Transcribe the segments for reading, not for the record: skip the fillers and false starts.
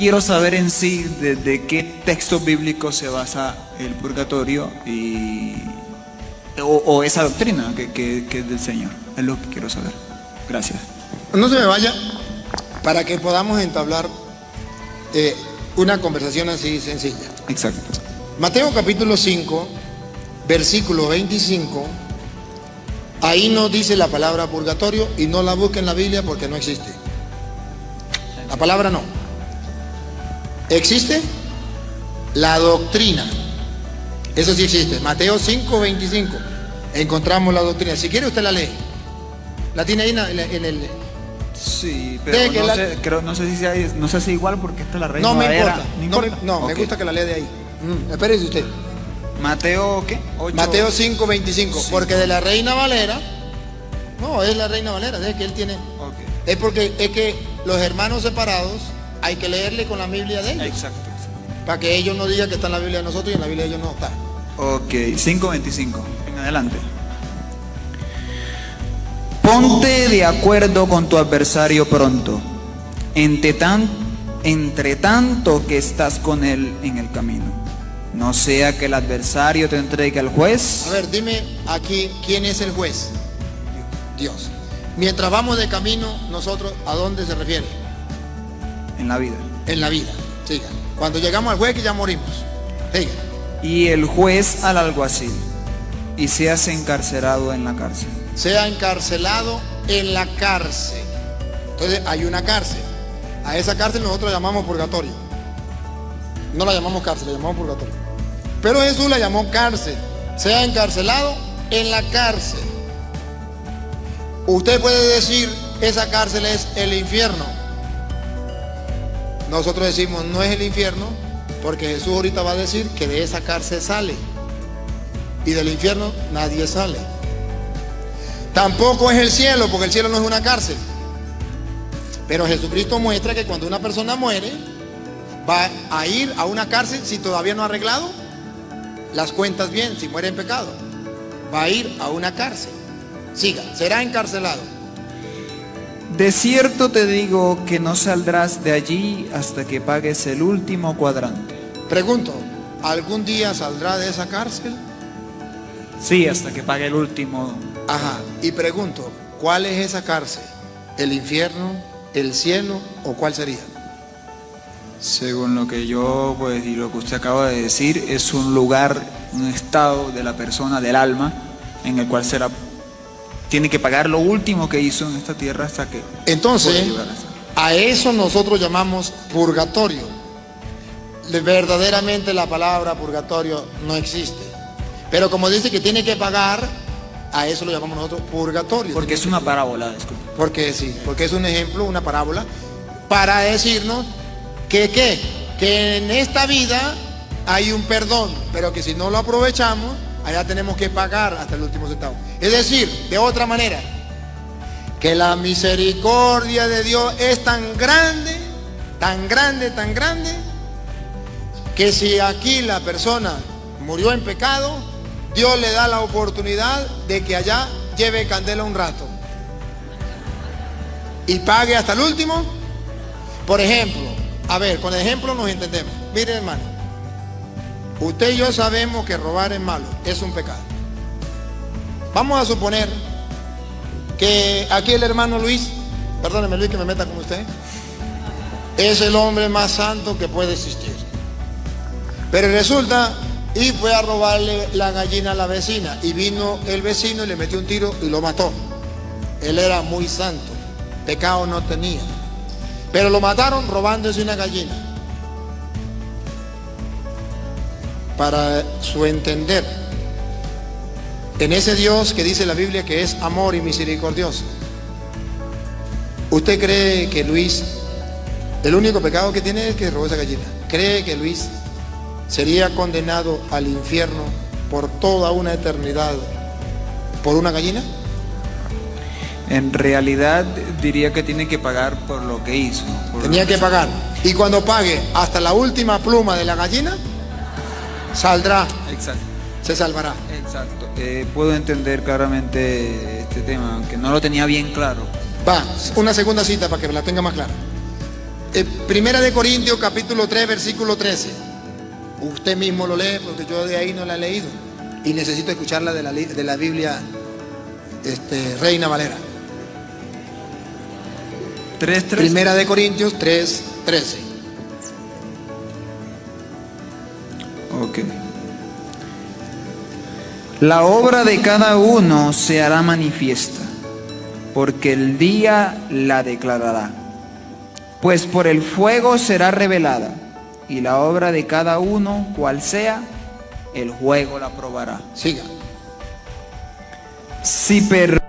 quiero saber en sí de qué texto bíblico se basa el purgatorio o esa doctrina que es del Señor. Es lo que quiero saber. Gracias. No se me vaya para que podamos entablar una conversación así sencilla. Exacto. Mateo capítulo 5, versículo 25, ahí nos dice la palabra purgatorio y no la busquen en la Biblia porque no existe. La palabra no. ¿Existe? La doctrina. Eso sí existe. Mateo 5, 25. Encontramos la doctrina. Si quiere usted la lee. La tiene ahí en el... Sí, pero no sé si igual porque esta es la Reina No me Valera. importa. No, Okay. me gusta que la lea de ahí. Espérese usted. Mateo, ¿qué? 8. Mateo 5, 25. 5. Porque de la Reina Valera, no, es la Reina Valera, es que él tiene. Okay. Es porque es que los hermanos separados hay que leerle con la Biblia de ellos. Exacto. Para que ellos no digan que está en la Biblia de nosotros y en la Biblia de ellos no está. Ok, 5:25. En adelante. Ponte de acuerdo con tu adversario pronto, entre tanto que estás con él en el camino. No sea que el adversario te entregue al juez. A ver, dime aquí, ¿quién es el juez? Dios. Mientras vamos de camino, nosotros, ¿a dónde se refiere? En la vida. En la vida. Siga. Cuando llegamos al juez que ya morimos. Siga. Y el juez al alguacil, y seas encarcelado en la cárcel. Sea encarcelado en la cárcel. Entonces hay una cárcel. A esa cárcel nosotros la llamamos purgatorio. No la llamamos cárcel, la llamamos purgatorio. Pero Jesús la llamó cárcel. Sea encarcelado en la cárcel. Usted puede decir, esa cárcel es el infierno. Nosotros decimos, no es el infierno, porque Jesús ahorita va a decir que de esa cárcel sale. Y del infierno nadie sale. Tampoco es el cielo, porque el cielo no es una cárcel. Pero Jesucristo muestra que cuando una persona muere, va a ir a una cárcel si todavía no ha arreglado las cuentas bien, si muere en pecado. Va a ir a una cárcel. Siga, será encarcelado. De cierto te digo que no saldrás de allí hasta que pagues el último cuadrante. Pregunto, ¿algún día saldrá de esa cárcel? Sí, hasta que pague el último. Ajá, y pregunto, ¿cuál es esa cárcel? ¿El infierno, el cielo o cuál sería? Según lo que yo, pues, y lo que usted acaba de decir, es un lugar, un estado de la persona, del alma, en el cual tiene que pagar lo último que hizo en esta tierra hasta que... Entonces, a eso nosotros llamamos purgatorio. Verdaderamente la palabra purgatorio no existe. Pero como dice que tiene que pagar, a eso lo llamamos nosotros purgatorio. Porque es una parábola, disculpe. Porque sí, porque es un ejemplo, una parábola, para decirnos que en esta vida hay un perdón, pero que si no lo aprovechamos, allá tenemos que pagar hasta el último centavo. Es decir, de otra manera, que la misericordia de Dios es tan grande, tan grande, tan grande, que si aquí la persona murió en pecado, Dios le da la oportunidad de que allá lleve candela un rato y pague hasta el último. Por ejemplo, a ver, con el ejemplo nos entendemos. Mire, hermano, usted y yo sabemos que robar es malo, es un pecado. Vamos a suponer que aquí el hermano Luis, perdóneme Luis que me meta con usted, es el hombre más santo que puede existir. Pero resulta, y fue a robarle la gallina a la vecina, y vino el vecino y le metió un tiro y lo mató. Él era muy santo, pecado no tenía, pero lo mataron robándose una gallina. Para su entender, en ese Dios que dice la Biblia que es amor y misericordioso, ¿usted cree que Luis, el único pecado que tiene es que robó esa gallina? ¿Cree que Luis sería condenado al infierno por toda una eternidad por una gallina? En realidad diría que tiene que pagar por lo que hizo. Tenía que pagar. Y cuando pague hasta la última pluma de la gallina, saldrá. Exacto. Se salvará. Exacto. Puedo entender claramente este tema, aunque no lo tenía bien claro. Va, una segunda cita para que me la tenga más clara. Primera de Corintios capítulo 3 versículo 13. Usted mismo lo lee porque yo de ahí no la he leído y necesito escucharla de la Biblia Reina Valera. 3:13. Primera de Corintios 3, 13. Ok. La obra de cada uno se hará manifiesta, porque el día la declarará. Pues por el fuego será revelada, y la obra de cada uno, cual sea, el fuego la probará. Siga. Si perdiere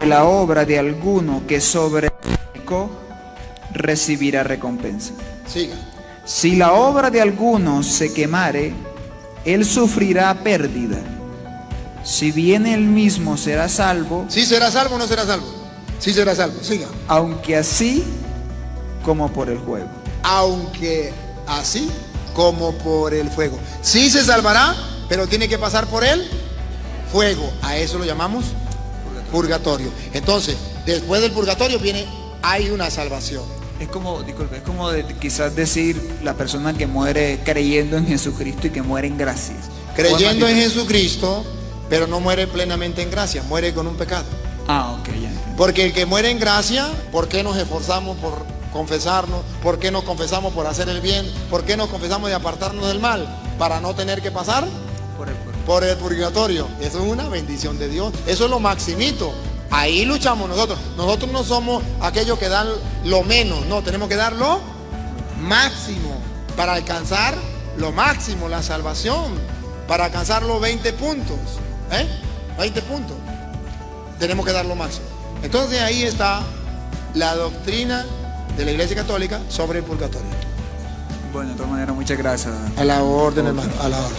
la obra de alguno que sobreedificó, recibirá recompensa. Siga. Si la obra de alguno se quemare, él sufrirá pérdida. Si bien él mismo será salvo, ¿Sí será salvo o no será salvo? Sí será salvo. Siga. aunque así como por el fuego. Aunque así como por el fuego. Sí se salvará, pero tiene que pasar por el fuego. A eso lo llamamos purgatorio. Entonces, después del purgatorio hay una salvación. Es como, disculpe, es como quizás decir la persona que muere creyendo en Jesucristo y que muere en gracias. Creyendo en Jesucristo, pero no muere plenamente en gracia, muere con un pecado. Ah, ok, ya entiendo. Porque el que muere en gracia, ¿por qué nos esforzamos por confesarnos? ¿Por qué nos confesamos por hacer el bien? ¿Por qué nos confesamos de apartarnos del mal? Para no tener que pasar por el purgatorio. Eso es una bendición de Dios. Eso es lo maximito. Ahí luchamos nosotros. Nosotros no somos aquellos que dan lo menos. No, tenemos que dar lo máximo para alcanzar lo máximo, la salvación. Para alcanzar los 20 puntos. 20 puntos. Tenemos que dar lo máximo. Entonces ahí está la doctrina de la Iglesia Católica sobre el purgatorio. Bueno, de todas maneras, muchas gracias. A la orden, hermano, a la orden.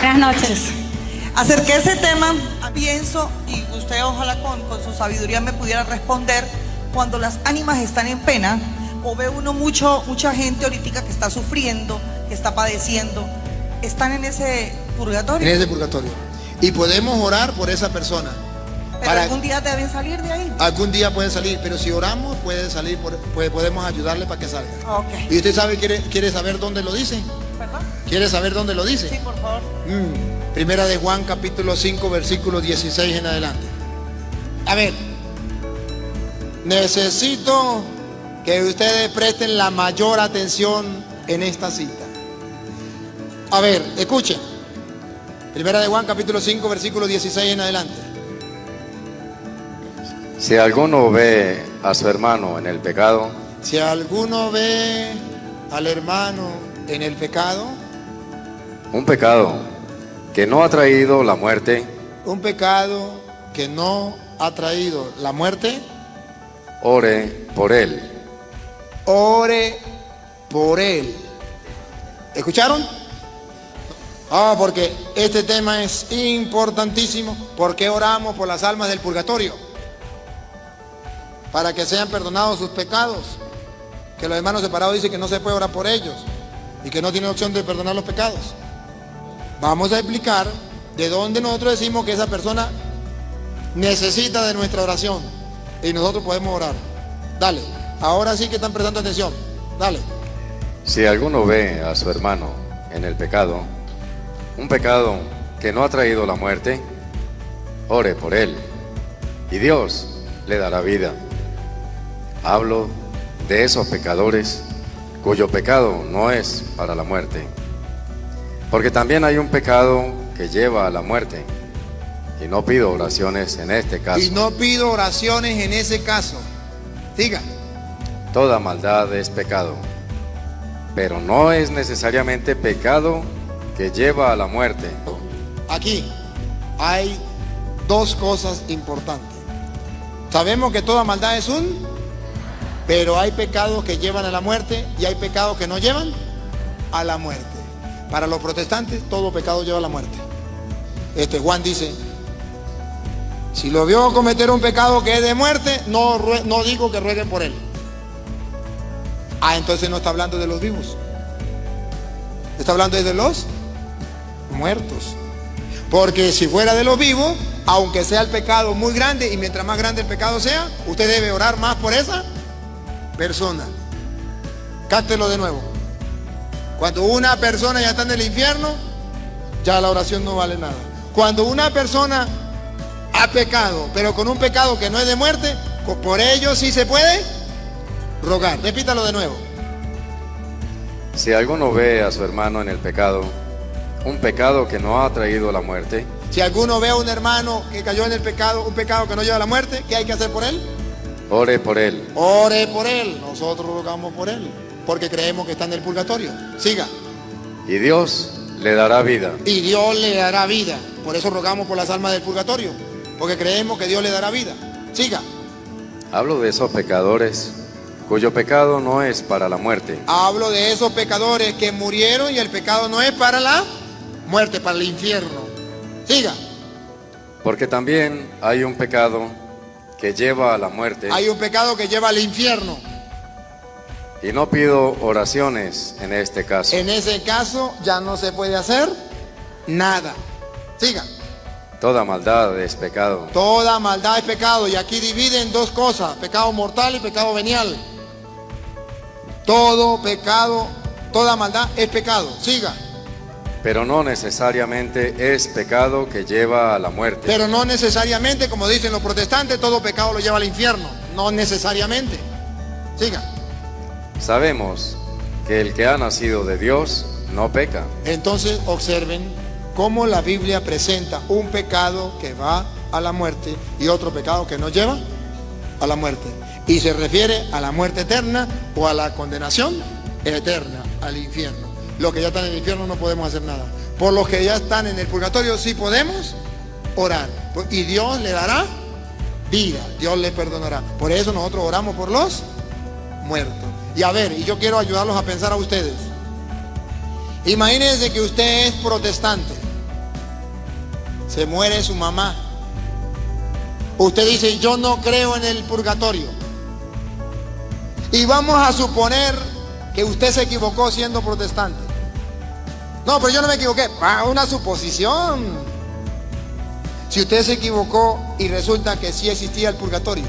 Buenas noches. Acerca de ese tema, pienso, y usted ojalá con su sabiduría me pudiera responder, cuando las ánimas están en pena, o ve uno mucha gente ahorita que está sufriendo, que está padeciendo, están en ese purgatorio. En ese purgatorio. Y podemos orar por esa persona. Pero algún día deben salir de ahí. Algún día pueden salir, pero si oramos puede salir, podemos ayudarle para que salga. Ok. ¿Y usted quiere saber dónde lo dice? ¿Perdón? ¿Quiere saber dónde lo dice? Sí, por favor. Primera de Juan capítulo 5 versículo 16 en adelante. A ver, necesito que ustedes presten la mayor atención en esta cita. A ver, escuchen. Primera de Juan capítulo 5 versículo 16 en adelante. Si alguno ve a su hermano en el pecado, Si alguno ve al hermano en el pecado, un pecado que no ha traído la muerte, un pecado que no ha traído la muerte, ore por él. ore por él. ¿Escucharon? Porque este tema es importantísimo. ¿Por qué oramos por las almas del purgatorio? Para que sean perdonados sus pecados. Que los hermanos separados dicen que no se puede orar por ellos y que no tienen opción de perdonar los pecados. Vamos a explicar de dónde nosotros decimos que esa persona necesita de nuestra oración y nosotros podemos orar. Dale, ahora sí que están prestando atención. Dale. Si alguno ve a su hermano en el pecado, un pecado que no ha traído la muerte, ore por él y Dios le dará vida. Hablo de esos pecadores cuyo pecado no es para la muerte, porque también hay un pecado que lleva a la muerte, y no pido oraciones en este caso. Y no pido oraciones en ese caso. Diga. Toda maldad es pecado, pero no es necesariamente pecado que lleva a la muerte. Aquí hay dos cosas importantes. Sabemos que toda maldad es pero hay pecados que llevan a la muerte y hay pecados que no llevan a la muerte. Para los protestantes, todo pecado lleva a la muerte. Juan dice, si lo vio cometer un pecado que es de muerte, no digo que rueguen por él. Entonces no está hablando de los vivos. Está hablando de los muertos. Porque si fuera de los vivos, aunque sea el pecado muy grande, y mientras más grande el pecado sea, usted debe orar más por esa persona. Cáctelo de nuevo. Cuando una persona ya está en el infierno, ya la oración no vale nada. Cuando una persona ha pecado, pero con un pecado que no es de muerte, por ello sí se puede rogar. Repítalo de nuevo. Si alguno ve a su hermano en el pecado, un pecado que no ha traído la muerte, Si alguno ve a un hermano que cayó en el pecado, un pecado que no lleva a la muerte, ¿qué hay que hacer por él? ore por él. Ore por él. Nosotros rogamos por él, porque creemos que está en el purgatorio. Siga. Y Dios le dará vida. Y Dios le dará vida. Por eso rogamos por las almas del purgatorio, porque creemos que Dios le dará vida. Siga. Hablo de esos pecadores cuyo pecado no es para la muerte, Hablo de esos pecadores que murieron y el pecado no es para la muerte, para el infierno. Siga. porque también hay un pecado que lleva a la muerte. Hay un pecado que lleva al infierno. Y no pido oraciones en este caso, En ese caso ya no se puede hacer nada. Siga. toda maldad es pecado. Toda maldad es pecado, y aquí dividen dos cosas: pecado mortal y pecado venial. Todo pecado, toda maldad es pecado. Siga. Pero no necesariamente es pecado que lleva a la muerte. Pero no necesariamente, como dicen los protestantes, todo pecado lo lleva al infierno. No necesariamente. Siga. Sabemos que el que ha nacido de Dios no peca. Entonces observen cómo la Biblia presenta un pecado que va a la muerte y otro pecado que no lleva a la muerte. Y se refiere a la muerte eterna o a la condenación eterna, al infierno. Los que ya están en el infierno no podemos hacer nada. Por los que ya están en el purgatorio sí podemos orar. Y Dios le dará vida, Dios le perdonará. Por eso nosotros oramos por los muertos. Y a ver, y yo quiero ayudarlos a pensar a ustedes. Imagínense que usted es protestante. Se muere su mamá. Usted dice: yo no creo en el purgatorio. Y vamos a suponer que usted se equivocó siendo protestante. No, pero yo no me equivoqué. Una suposición. Si usted se equivocó y resulta que sí existía el purgatorio,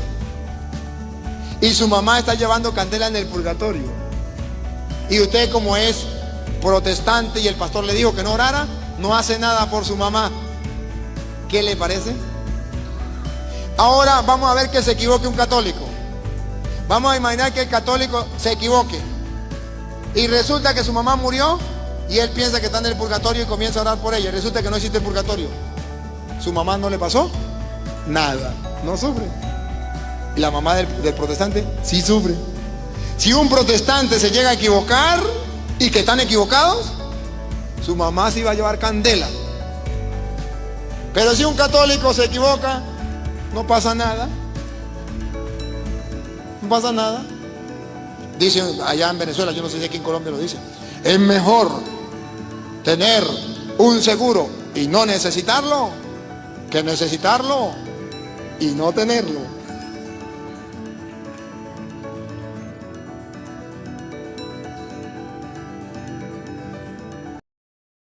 y su mamá está llevando candela en el purgatorio, y usted, como es protestante y el pastor le dijo que no orara, no hace nada por su mamá, ¿qué le parece? Ahora vamos a ver que se equivoque un católico. Vamos a imaginar que el católico se equivoque y resulta que su mamá murió y él piensa que está en el purgatorio y comienza a orar por ella. Resulta que no existe el purgatorio. Su mamá no le pasó nada, no sufre. Y la mamá del protestante sí sufre. Si un protestante se llega a equivocar y que están equivocados, su mamá sí va a llevar candela. Pero si un católico se equivoca, no pasa nada. No pasa nada. Dicen allá en Venezuela, yo no sé si aquí en Colombia lo dicen: es mejor tener un seguro y no necesitarlo que necesitarlo y no tenerlo.